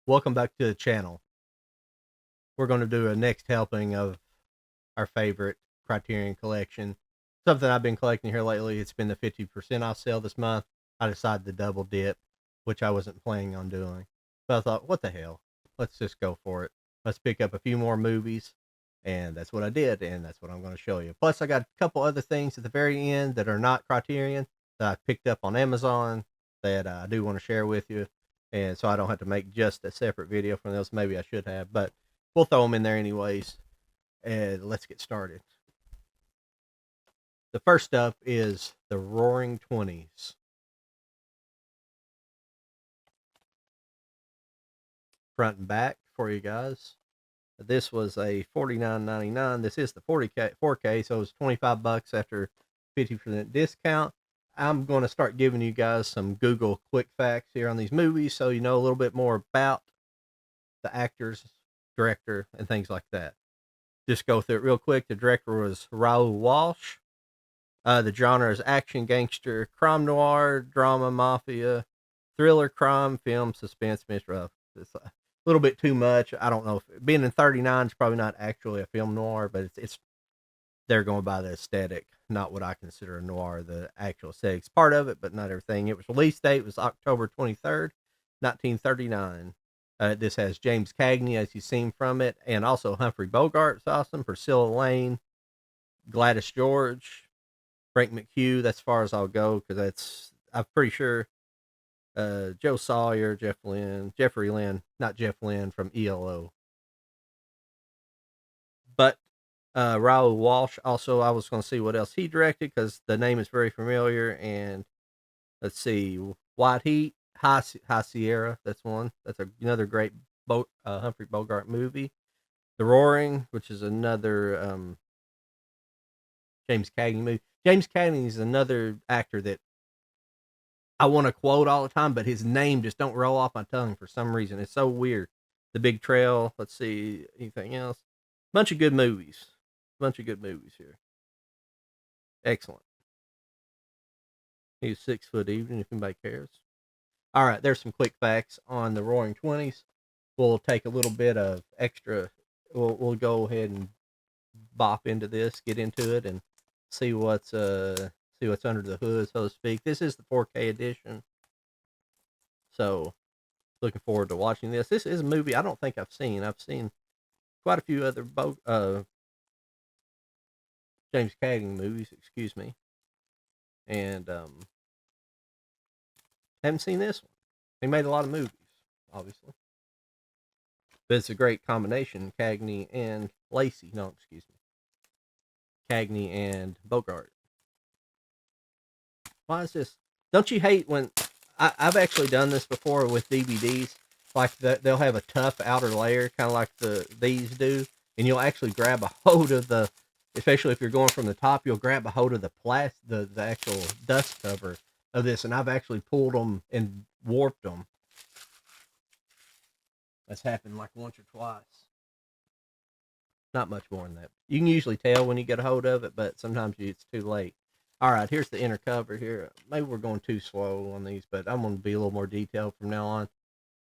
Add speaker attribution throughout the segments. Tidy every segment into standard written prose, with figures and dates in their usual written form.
Speaker 1: Welcome back to the channel. We're going to do a next helping of our favorite Criterion collection. Something I've been collecting here lately. It's been the 50% off sale this month. I decided to double dip, which I wasn't planning on doing. So I thought, what the hell? Let's just go for it. Let's pick up a few more movies. And that's what I did, and that's what I'm going to show you. Plus, I got a couple other things at the very end that are not Criterion that I picked up on Amazon that I do want to share with you. And so I don't have to make just a separate video from those. Maybe I should have, but we'll throw them in there anyways. And let's get started. The first up is the Roaring Twenties. Front and back for you guys. This was a $49.99. This is the 4K, so it's 25 bucks after 50% discount. I'm going to start giving you guys some Google quick facts here on these movies so you know a little bit more about the actors, director, and things like that. Just go through it real quick. The director was Raoul Walsh. The genre is action, gangster, crime noir, drama, mafia, thriller, crime, film, suspense, mystery. It's a little bit too much. I don't know if being in 39 is probably not actually a film noir, but it's they're going by the aesthetic, not what I consider a noir. The actual aesthetics part of it, but not everything. It was release date was October 23rd, 1939. This has James Cagney, as you've seen from it, and also Humphrey Bogart's awesome, Priscilla Lane, Gladys George, Frank McHugh. That's as far as I'll go because that's I'm pretty sure Joe Sawyer, Jeffrey Lynn, not Jeff Lynn from ELO. But Raoul Walsh also, I was going to see what else he directed because the name is very familiar. And let's see, White Heat, High Sierra. That's one. That's another great Humphrey Bogart movie. The Roaring, which is another James Cagney movie. James Cagney is another actor that I want to quote all the time, but his name just don't roll off my tongue for some reason. It's so weird. The Big Trail. Let's see anything else. Bunch of good movies. Bunch of good movies here. Excellent. He's 6 foot even, if anybody cares. All right, there's some quick facts on the Roaring Twenties. We'll take a little bit of extra. We'll go ahead and bop into this, get into it, and see what's under the hood, so to speak. This is the 4K edition, so looking forward to watching this. This is a movie I don't think I've seen. I've seen quite a few other James Cagney movies, excuse me, and haven't seen this one. He made a lot of movies, obviously, but it's a great combination. Cagney and Lacey. No, excuse me. Cagney and Bogart. Why is this? Don't you hate when I've actually done this before with DVDs? Like they'll have a tough outer layer, kind of like these do, and you'll actually grab a hold of the, especially if you're going from the top, you'll grab a hold of the actual dust cover of this, and I've actually pulled them and warped them. That's happened like once or twice. Not much more than that. You can usually tell when you get a hold of it, but sometimes it's too late. All right, here's the inner cover here. Maybe we're going too slow on these, but I'm going to be a little more detailed from now on.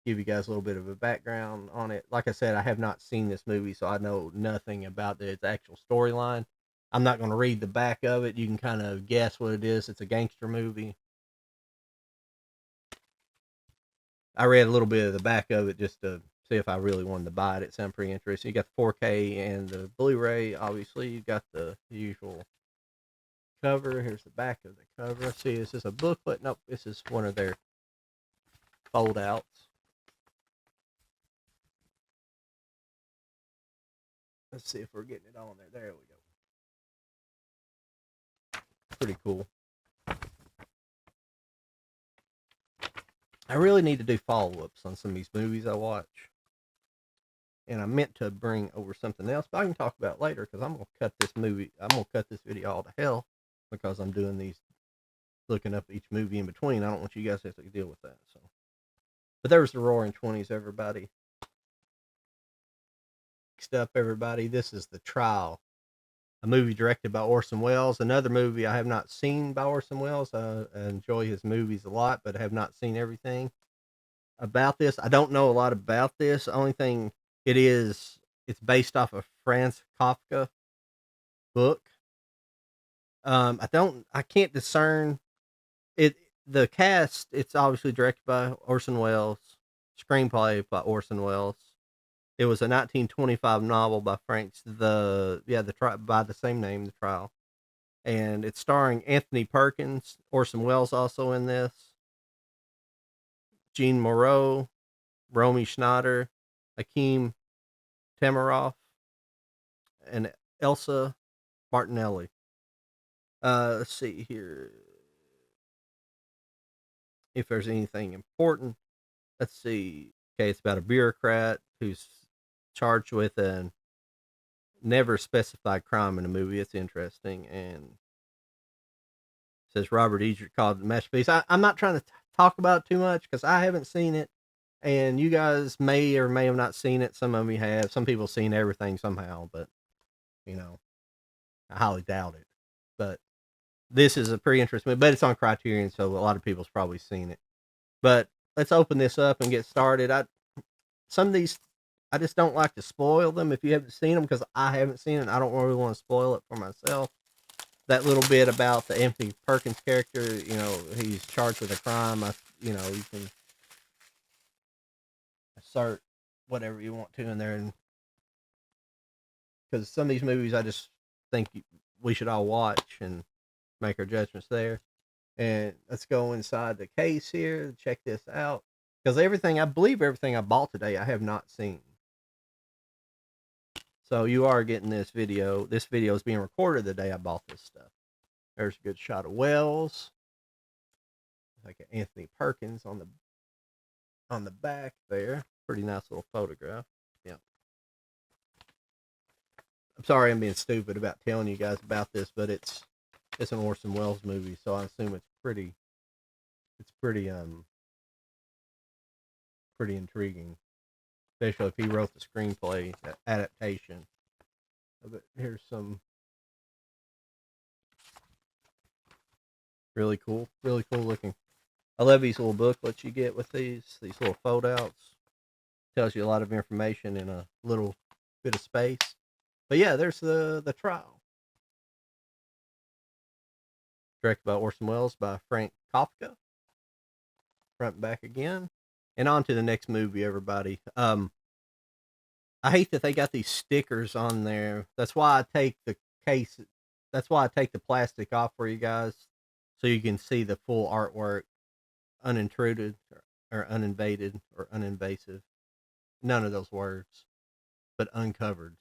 Speaker 1: Give you guys a little bit of a background on it. Like I said, I have not seen this movie, so I know nothing about its actual storyline. I'm not going to read the back of it. You can kind of guess what it is. It's a gangster movie. I read a little bit of the back of it just to see if I really wanted to buy it. It sounded pretty interesting. You got the 4K and the Blu-ray. Obviously, you got the usual cover. Here's the back of the cover. Let's see, is this a booklet? Nope, this is one of their fold outs. Let's see if we're getting it on there. There we go. Pretty cool. I really need to do follow-ups on some of these movies I watch. And I meant to bring over something else, but I can talk about it later because I'm going to cut this video all to hell because I'm doing these, looking up each movie in between. I don't want you guys to have to deal with that. So, but there's the Roaring Twenties, everybody. Next up, everybody, this is The Trial, a movie directed by Orson Welles. Another movie I have not seen by Orson Welles. I enjoy his movies a lot, but have not seen everything. about this. I don't know a lot about this. The only thing it is, it's based off of Franz Kafka book. I can't discern it. The cast, it's obviously directed by Orson Welles, screenplay by Orson Welles. It was a 1925 novel by Frank's by the same name, The Trial, and it's starring Anthony Perkins. Orson Welles also in this. Jean Moreau, Romy Schneider, Akeem Tamaroff, and Elsa Martinelli. Let's see here if there's anything important. Let's see. Okay, it's about a bureaucrat who's charged with a never specified crime in the movie. It's interesting. And it says Robert Egert called it a masterpiece. I'm not trying to talk about it too much because I haven't seen it. And you guys may or may have not seen it. Some of you have. Some people have seen everything somehow, but, you know, I highly doubt it. But this is a pretty interesting movie, but it's on Criterion, so a lot of people's probably seen it. But let's open this up and get started. Some of these I just don't like to spoil them if you haven't seen them because I haven't seen it. And I don't really want to spoil it for myself. That little bit about the Anthony Perkins character, he's charged with a crime. You can assert whatever you want to in there, and because some of these movies, I just think we should all watch and make our judgments there. And let's go inside the case here. Check this out. Because I believe everything I bought today, I have not seen. So you are getting this video. This video is being recorded the day I bought this stuff. There's a good shot of Wells. Like Anthony Perkins on the back there. Pretty nice little photograph. Yeah. I'm sorry I'm being stupid about telling you guys about this, but it's an Orson Welles movie, so I assume it's pretty intriguing, especially if he wrote the screenplay adaptation. But here's some really cool looking. I love these little booklets you get with these little foldouts. Tells you a lot of information in a little bit of space. But yeah, there's the trial. Directed by Orson Welles by Frank Kafka. Front and back again. And on to the next movie, everybody. I hate that they got these stickers on there. That's why I take the case. That's why I take the plastic off for you guys, so you can see the full artwork, unintruded or uninvaded or uninvasive. None of those words, but uncovered,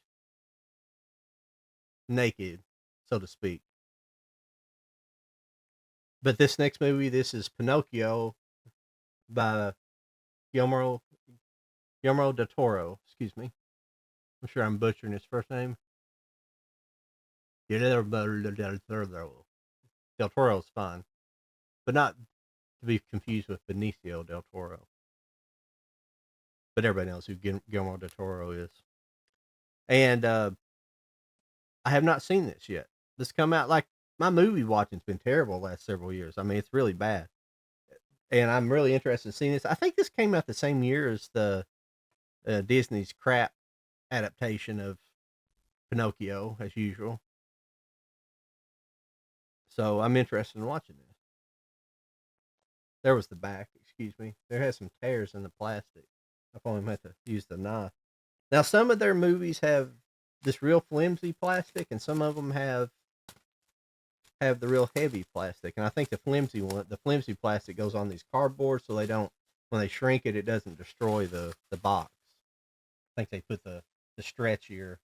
Speaker 1: naked, so to speak. But this next movie, this is Pinocchio by Guillermo del Toro. Excuse me. I'm sure I'm butchering his first name. Del Toro is fine, but not to be confused with Benicio del Toro. But everybody knows who Guillermo del Toro is. And I have not seen this yet. This come out like my movie watching's been terrible the last several years. I mean, it's really bad. And I'm really interested in seeing this. I think this came out the same year as the Disney's crap adaptation of Pinocchio, as usual. So I'm interested in watching this. There was the back, excuse me. There has some tears in the plastic. I probably had to use the knife. Now, some of their movies have this real flimsy plastic, and some of them have the real heavy plastic. And I think the flimsy plastic goes on these cardboard, so they don't, when they shrink it, it doesn't destroy the box. I think they put the stretchier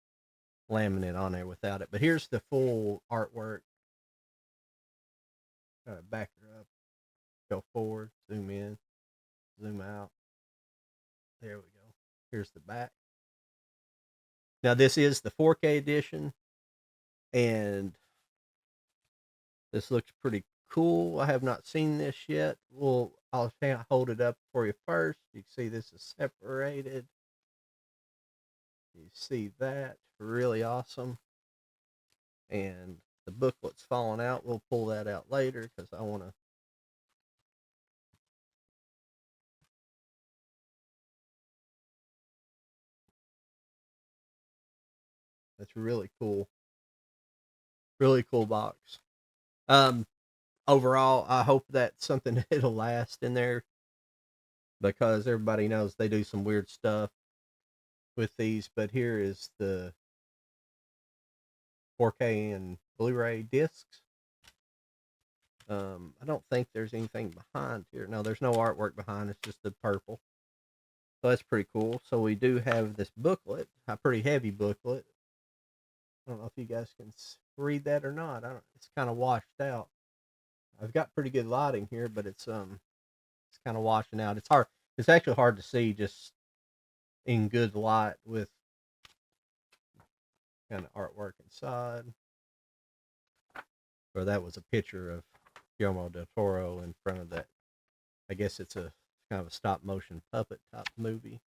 Speaker 1: laminate on there without it. But here's the full artwork. Back her up, go forward, zoom in, zoom out. There we go. Here's the back. Now this is the 4K edition, and this looks pretty cool. I have not seen this yet. I'll hold it up for you first. You can see this is separated. You see that, really awesome. And the booklet's falling out. We'll pull that out later because I want to That's really cool. Really cool box. Um, Overall, I hope that's something that'll last in there because everybody knows they do some weird stuff with these. But here is the 4K and Blu-ray discs. I don't think there's anything behind here. No, there's no artwork behind. It's just the purple. So that's pretty cool. So we do have this booklet, a pretty heavy booklet. I don't know if you guys can read that or not. It's kind of washed out. I've got pretty good lighting here, but it's kind of washing out. It's hard. It's actually hard to see just in good light with kind of artwork inside. Or that was a picture of Guillermo del Toro in front of that. I guess it's a kind of a stop motion puppet type movie.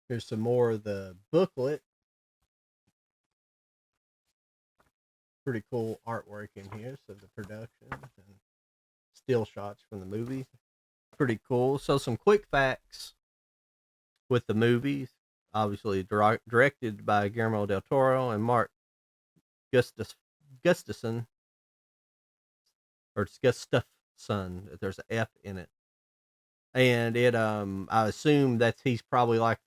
Speaker 1: Here's some more of the booklet. Pretty cool artwork in here. So the production and still shots from the movie. Pretty cool. So some quick facts with the movies. Obviously directed by Guillermo del Toro and Mark Gustafson, or it's Gustafson. There's an F in it, and it I assume that he's probably like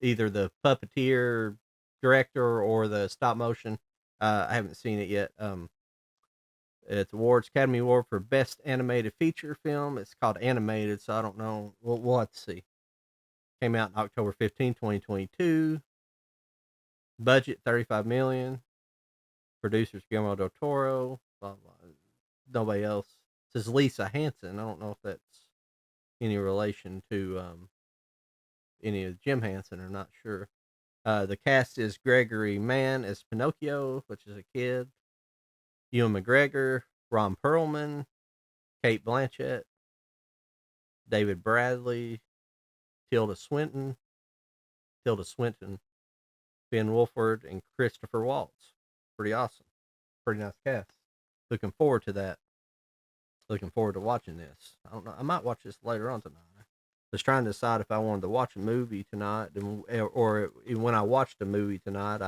Speaker 1: either the puppeteer director or the stop motion. I haven't seen it yet. It's Academy Award for Best Animated Feature Film. It's called Animated, so I don't know. We'll have to see. Came out in October 15, 2022. Budget $35 million. Producers Guillermo del Toro. Blah, blah. Nobody else. It says Lisa Hanson. I don't know if that's any relation to any of Jim Hansen, or not sure. The cast is Gregory Mann as Pinocchio, which is a kid. Ewan McGregor, Ron Perlman, Kate Blanchett, David Bradley, Tilda Swinton, Ben Wolford, and Christopher Waltz. Pretty awesome. Pretty nice cast. Looking forward to that. Looking forward to watching this. I don't know. I might watch this later on tonight. I was trying to decide if I wanted to watch a movie tonight, or when I watched a movie tonight,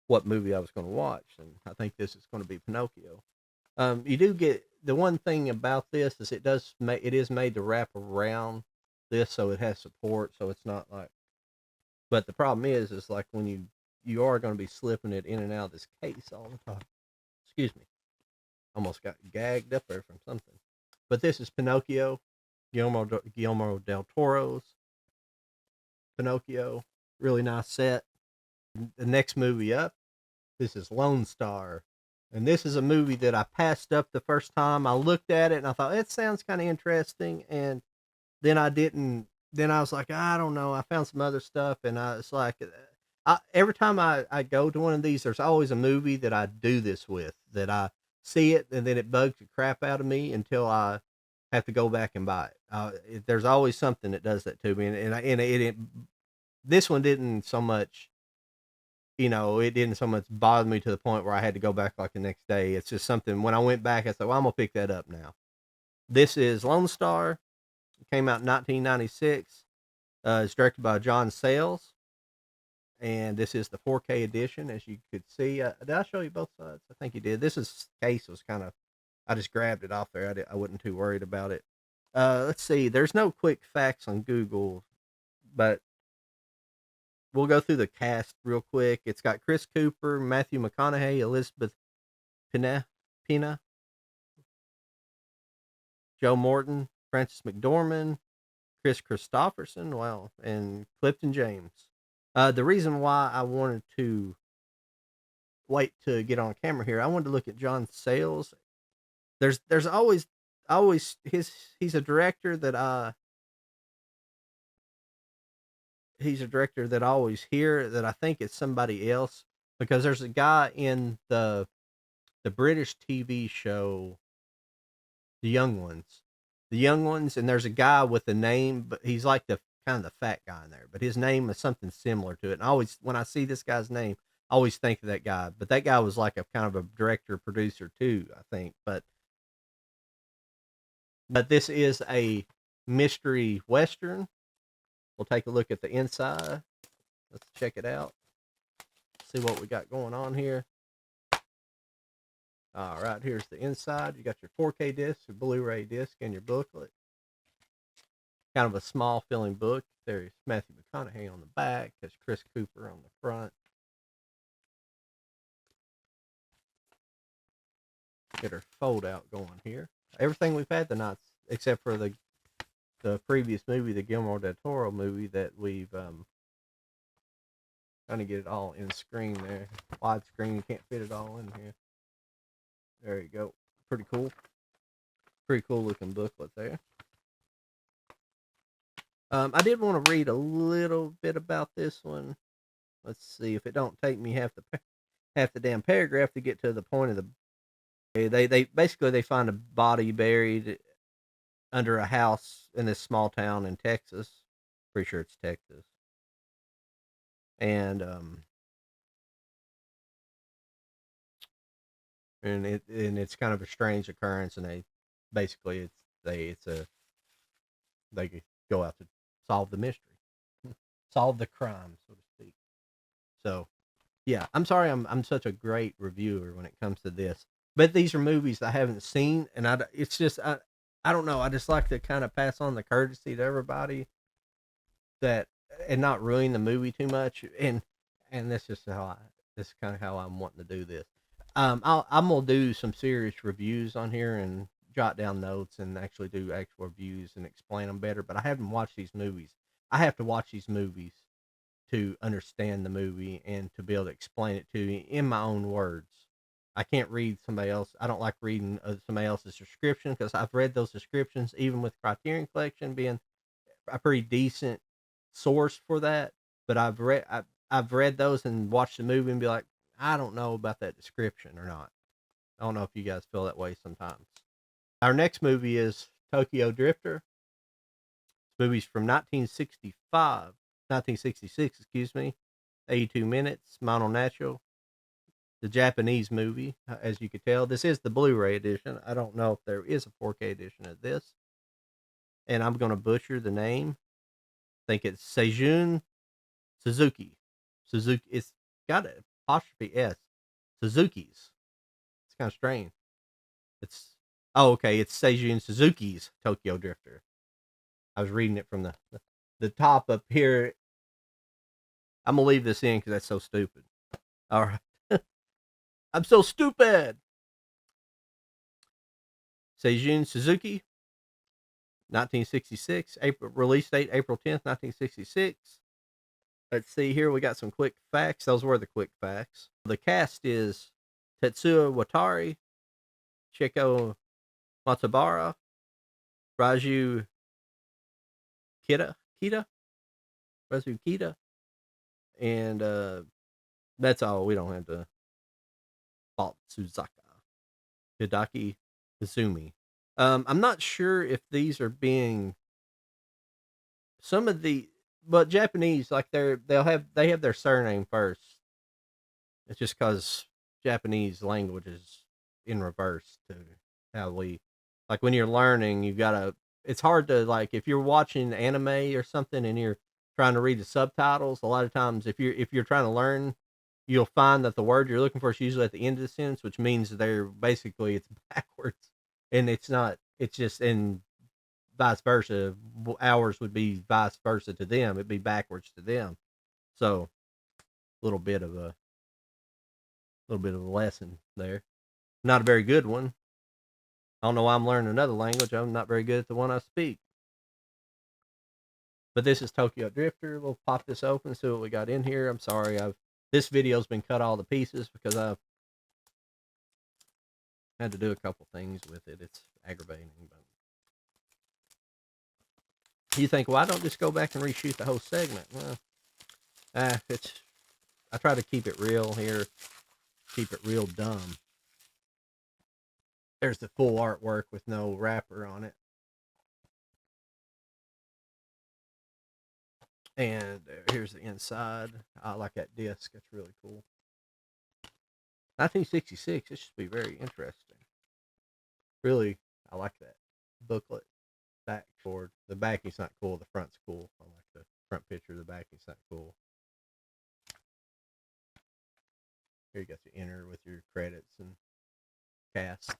Speaker 1: what movie I was going to watch, and I think this is going to be Pinocchio. You do get the one thing about this is it is made to wrap around this, so it has support, so it's not like. But the problem is like when you are going to be slipping it in and out of this case all the time. Excuse me, almost got gagged up there from something. But this is Pinocchio, Guillermo del Toro's Pinocchio. Really nice set. The next movie up, this is Lone Star. And this is a movie that I passed up the first time I looked at it, and I thought, it sounds kind of interesting. And then I didn't, then I was like, I don't know. I found some other stuff, and I was like, every time I go to one of these, there's always a movie that I do this with, that I see it, and then it bugs the crap out of me until I have to go back and buy it. There's always something that does that to me. This one didn't so much, it didn't so much bother me to the point where I had to go back like the next day. It's just something, when I went back, I said, well, I'm going to pick that up now. This is Lone Star. It came out in 1996. It's directed by John Sayles. And this is the 4K edition, as you could see. Did I show you both sides? I think you did. This case was kind of, I just grabbed it off there. I wasn't too worried about it. Let's see. There's no quick facts on Google, but we'll go through the cast real quick. It's got Chris Cooper, Matthew McConaughey, Elizabeth Pena, Joe Morton, Frances McDormand, Chris Christopherson, wow, and Clifton James. The reason why I wanted to wait to get on camera here, I wanted to look at John Sayles. There's always he's a director that I always hear that I think it's somebody else, because there's a guy in the British TV show The Young Ones, and there's a guy with a name, but he's like the kind of the fat guy in there, but his name is something similar to it. And I always, when I see this guy's name, I always think of that guy. But that guy was like a kind of a director producer too, I think. But this is a mystery western. We'll take a look at the inside. Let's check it out. See what we got going on here. All right, here's the inside. You got your 4K disc, your Blu-ray disc, and your booklet. Kind of a small filling book. There's Matthew McConaughey on the back. There's Chris Cooper on the front. Get our fold out going here. Everything we've had tonight, except for the previous movie, the Guillermo del Toro movie that we've trying to get it all in screen there. Widescreen, you can't fit it all in here. There you go. Pretty cool. Pretty cool looking booklet there. I did want to read a little bit about this one. Let's see if it don't take me half the damn paragraph to get to the point of the. They basically find a body buried under a house in this small town in Texas. Pretty sure it's Texas. And it's kind of a strange occurrence, and they basically they go out to solve the mystery, solve the crime, so to speak. So, yeah, I'm sorry I'm such a great reviewer when it comes to this, but these are movies I haven't seen, and it's just I don't know. I just like to kind of pass on the courtesy to everybody that and not ruin the movie too much, and that's just this is kind of how I'm wanting to do this. I'm gonna do some serious reviews on here and jot down notes and actually do actual reviews and explain them better. But I haven't watched these movies. I have to watch these movies to understand the movie and to be able to explain it to you in my own words. I can't read somebody else. I don't like reading somebody else's description because I've read those descriptions, even with Criterion Collection being a pretty decent source for that. But I've read those and watched the movie and be like, I don't know about that description or not. I don't know if you guys feel that way sometimes. Our next movie is Tokyo Drifter. This movie's from 1966, excuse me. 82 minutes, mono natural. The Japanese movie, as you could tell. This is the Blu-ray edition. I don't know if there is a 4K edition of this. And I'm going to butcher the name. I think it's Seijun Suzuki. Suzuki. It's got an apostrophe S. Suzuki's. It's kind of strange. It's Seijun Suzuki's Tokyo Drifter. I was reading it from the top up here. I'm gonna leave this in because that's so stupid. All right, I'm so stupid. Seijun Suzuki, 1966. Release date April 10th, 1966. Let's see here. We got some quick facts. Those were the quick facts. The cast is Tetsuya Watari, Chieko Matsubara, Raju Razu Kita, and that's all. We don't have to fault Suzaka. Hidaki Izumi. I'm not sure if these are being some of the but Japanese like they have their surname first. It's just because Japanese language is in reverse to how we like when you're learning. You gotta. It's hard to like if you're watching anime or something and you're trying to read the subtitles. A lot of times, if you're trying to learn, you'll find that the word you're looking for is usually at the end of the sentence, which means they're basically it's backwards, and it's not. It's just in vice versa. Ours would be vice versa to them. It'd be backwards to them. So, a little bit of a lesson there. Not a very good one. I don't know why I'm learning another language. I'm not very good at the one I speak. But this is Tokyo Drifter. We'll pop this open, see what we got in here. I'm sorry, this video's been cut all to pieces because I've had to do a couple things with it. It's aggravating, but you think, well, I don't just go back and reshoot the whole segment. Well, I try to keep it real here, keep it real dumb. There's the full artwork with no wrapper on it. And here's the inside. I like that disc. That's really cool. 1966. This should be very interesting. Really, I like that booklet. back toward the backing's not cool. The front's cool. I like the front picture. The backing's not cool. Here you got your enter with your credits and cast.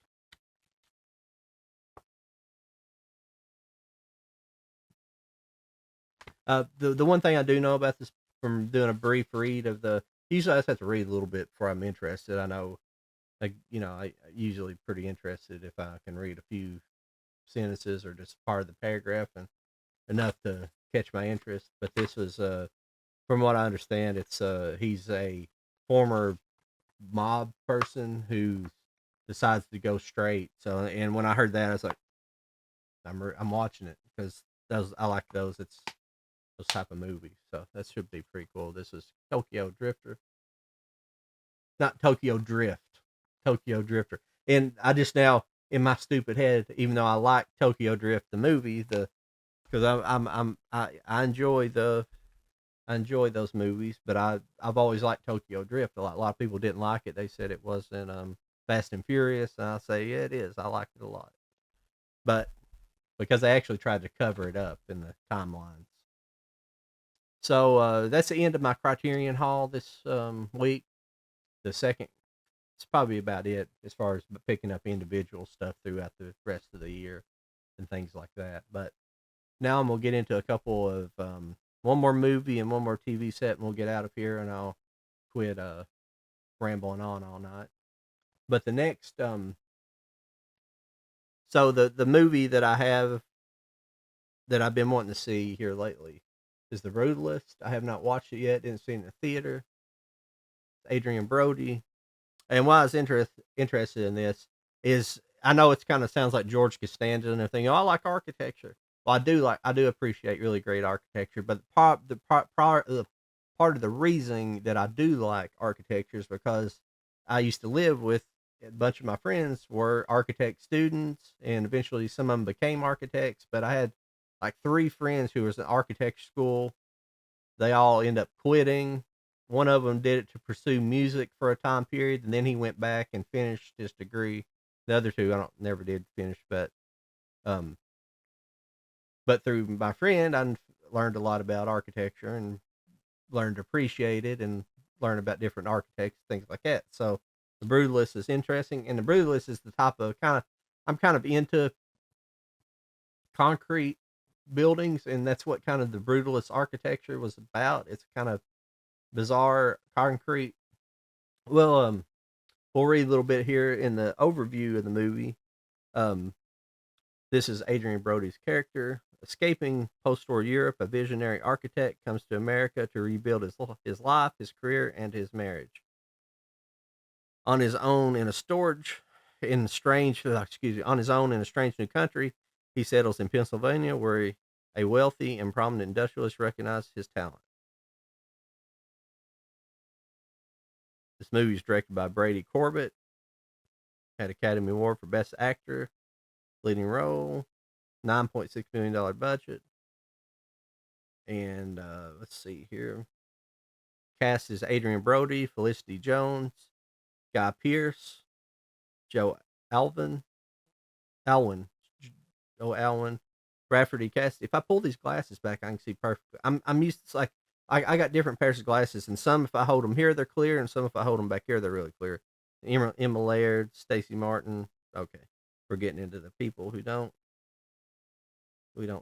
Speaker 1: The one thing I do know about this from doing a brief read of the, usually I just have to read a little bit before I'm interested. I know, like, I usually pretty interested if I can read a few sentences or just part of the paragraph and enough to catch my interest. But this was, from what I understand, it's he's a former mob person who decides to go straight. So, and when I heard that, I was like, I'm watching it because those I like those. It's those type of movies. So that should be pretty cool. This is Tokyo Drifter, not Tokyo Drift, Tokyo Drifter. And I just now in my stupid head, even though I like Tokyo Drift the movie, the because I enjoy I enjoy those movies, but I've always liked Tokyo Drift a lot. A lot of people didn't like it. They said it wasn't Fast and Furious, and I say yeah, it is. I liked it a lot, but because they actually tried to cover it up in the timelines. So that's the end of my Criterion haul this week. The second, it's probably about it as far as picking up individual stuff throughout the rest of the year and things like that. But now I'm gonna get into a couple of one more movie and one more TV set, and we'll get out of here, and I'll quit rambling on all night. But the next so the movie that I have that I've been wanting to see here lately is The Brutalist. I have not watched it yet. Didn't see it in the theater. Adrian Brody. And why I was interested in this is I know it's kind of sounds like George Costanza and everything. Oh, I like architecture. Well, I do appreciate really great architecture, but part of the reason that I do like architecture is because I used to live with a bunch of my friends were architect students, and eventually some of them became architects. But I had like three friends who was in architecture school. They all end up quitting. One of them did it to pursue music for a time period, and then he went back and finished his degree. The other two, I don't never did finish, um, but through my friend, I learned a lot about architecture and learned to appreciate it and learn about different architects, things like that. So the Brutalist is interesting, and the Brutalist is the type of I'm kind of into concrete buildings, and that's what kind of the Brutalist architecture was about. It's kind of bizarre concrete. Well, we'll read a little bit here in the overview of the movie. Um, this is Adrian Brody's character. Escaping post-war Europe, a visionary architect comes to America to rebuild his life, his career, and his marriage. On his own in a storage in strange excuse me, on his own in a strange new country, he settles in Pennsylvania, where a wealthy and prominent industrialist recognizes his talent. This movie is directed by Brady Corbett. Had Academy Award for Best Actor, leading role, $9.6 million budget. And let's see here. Cast is Adrian Brody, Felicity Jones, Guy Pearce, Joe Alvin, Alwyn, Joe Alwyn, Bradford E. Cassidy. If I pull these glasses back, I can see perfectly. I'm used to like I got different pairs of glasses, and some if I hold them here they're clear, and some if I hold them back here they're really clear. Emma Laird, Stacey Martin. Okay, we're getting into the people we don't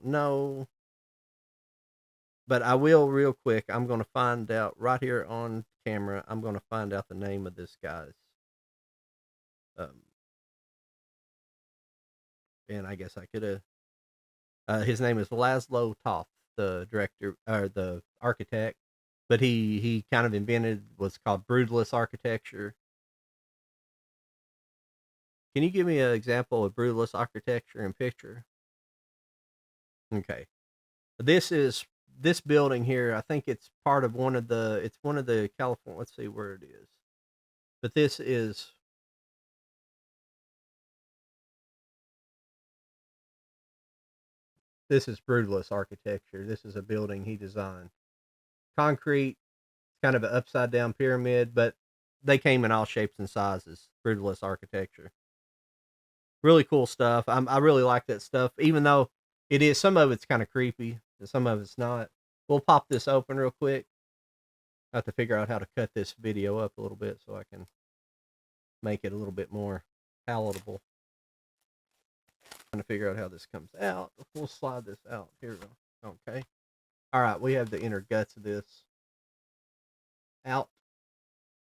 Speaker 1: know. But I will real quick. I'm going to find out right here on camera. I'm going to find out the name of this guy's. Um, and I guess I could have. His name is Laszlo Toth, the director or the architect. But he kind of invented what's called brutalist architecture. Can you give me an example of brutalist architecture in picture? Okay, this is this building here. I think it's part of one of the. It's one of the California. Let's see where it is. But this is brutalist architecture. This is a building he designed. Concrete, kind of an upside down pyramid, but they came in all shapes and sizes. Brutalist architecture. Really cool stuff. I really like that stuff. Even though It is, some of it's kind of creepy, and some of it's not. We'll pop this open real quick. I have to figure out how to cut this video up a little bit so I can make it a little bit more palatable. Trying to figure out how this comes out. We'll slide this out here. Okay. All right, we have the inner guts of this out,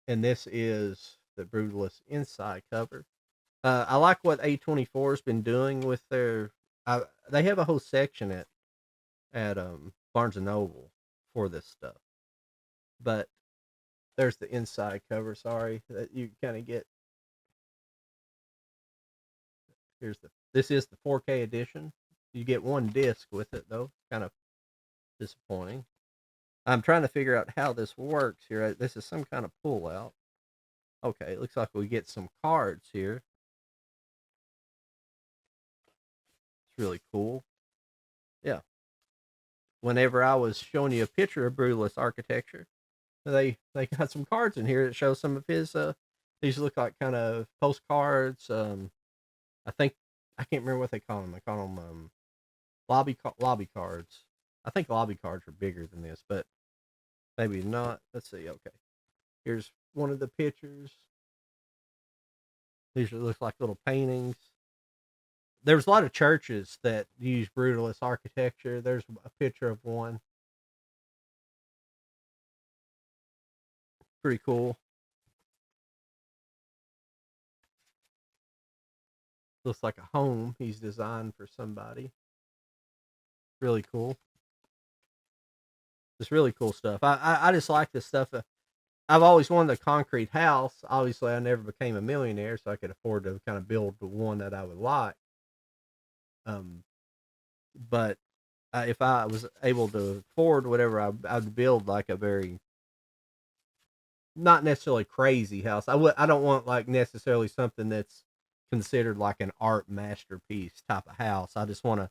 Speaker 1: and this is the Brutalist inside cover. I like what A24 has been doing with their. They have a whole section at Barnes and Noble for this stuff, but there's the inside cover. Sorry that you kind of get. This is the 4K edition. You get one disc with it though. Kind of disappointing. I'm trying to figure out how this works here. This is some kind of pull out. Okay, it looks like we get some cards here. It's really cool. Yeah. Whenever I was showing you a picture of Brutalist architecture, they got some cards in here that show some of his. These look like kind of postcards. I think I can't remember what they call them. They call them lobby cards. I think lobby cards are bigger than this, but maybe not. Let's see. Okay, here's one of the pictures. These look like little paintings. There's a lot of churches that use Brutalist architecture. There's a picture of one. Pretty cool. Looks like a home he's designed for somebody. Really cool. It's really cool stuff. I just like this stuff. I've always wanted a concrete house. Obviously, I never became a millionaire, so I could afford to kind of build the one that I would like. But if I was able to afford whatever, I'd build like a very not necessarily crazy house. I don't want like necessarily something that's considered like an art masterpiece type of house. I just want a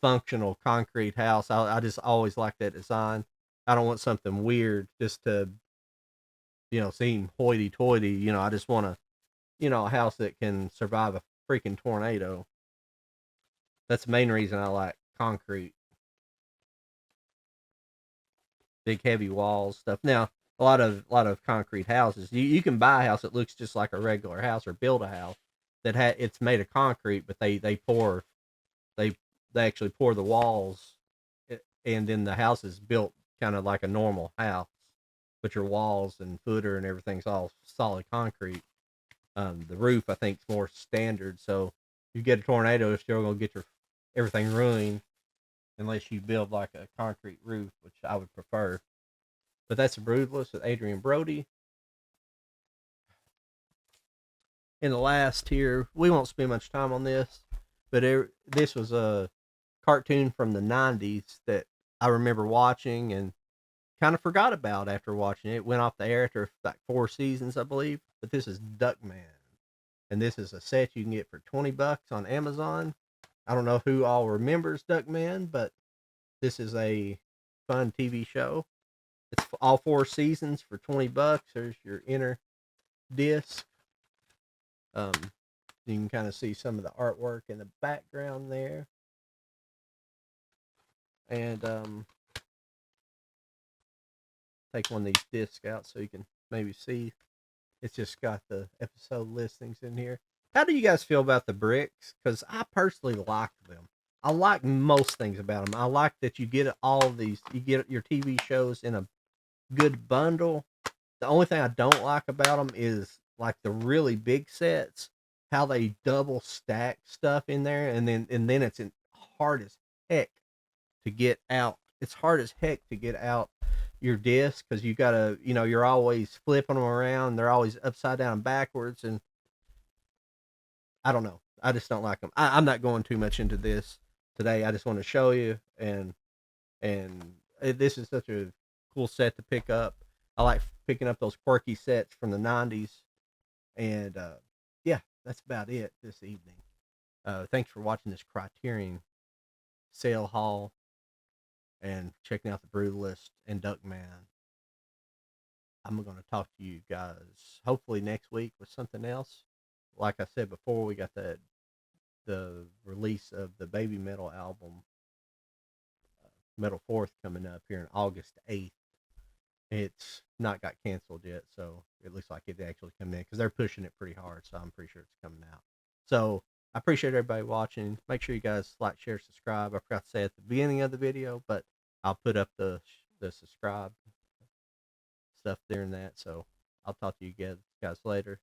Speaker 1: functional concrete house. I just always like that design. I don't want something weird just to seem hoity toity. I just want a house that can survive a freaking tornado. That's the main reason I like concrete. Big heavy walls, stuff. Now, a lot of concrete houses. You can buy a house that looks just like a regular house, or build a house that it's made of concrete, but they they actually pour the walls, and then the house is built kind of like a normal house, but your walls and footer and everything's all solid concrete. The roof, I think, is more standard. So you get a tornado, it's still gonna get everything ruined unless you build like a concrete roof, which I would prefer. But that's a Brutalist with Adrian Brody. In the last here, we won't spend much time on this, but this was a cartoon from the 90s that I remember watching and kind of forgot about after watching it. It went off the air after like 4 seasons, I believe. But this is Duckman. And this is a set you can get for $20 on Amazon. I don't know who all remembers Duckman, but this is a fun TV show. It's all 4 seasons for $20. There's your inner disc. You can kind of see some of the artwork in the background there. And take one of these discs out so you can maybe see. It's just got the episode listings in here. How do you guys feel about the bricks? Because I personally like them. I like most things about them. I like that you get all of these. You get your TV shows in a good bundle. The only thing I don't like about them is like the really big sets, how they double stack stuff in there, and then it's hard as heck to get out. It's hard as heck to get out your disc because you gotta, you're always flipping them around. They're always upside down and backwards, and I don't know. I just don't like them. I'm not going too much into this today. I just want to show you, and this is such a cool set to pick up. I like picking up those quirky sets from the 90s, and yeah, that's about it this evening. Thanks for watching this Criterion sale haul and checking out the Brutalist and Duckman. I'm going to talk to you guys hopefully next week with something else. Like I said before, we got the release of the Baby Metal album Metal Fourth coming up here in August 8th. It's not got canceled yet, so it looks like it actually coming in because they're pushing it pretty hard. So I'm pretty sure it's coming out. So I appreciate everybody watching. Make sure you guys like, share, subscribe. I forgot to say at the beginning of the video, but I'll put up the subscribe stuff during that. So I'll talk to you guys later.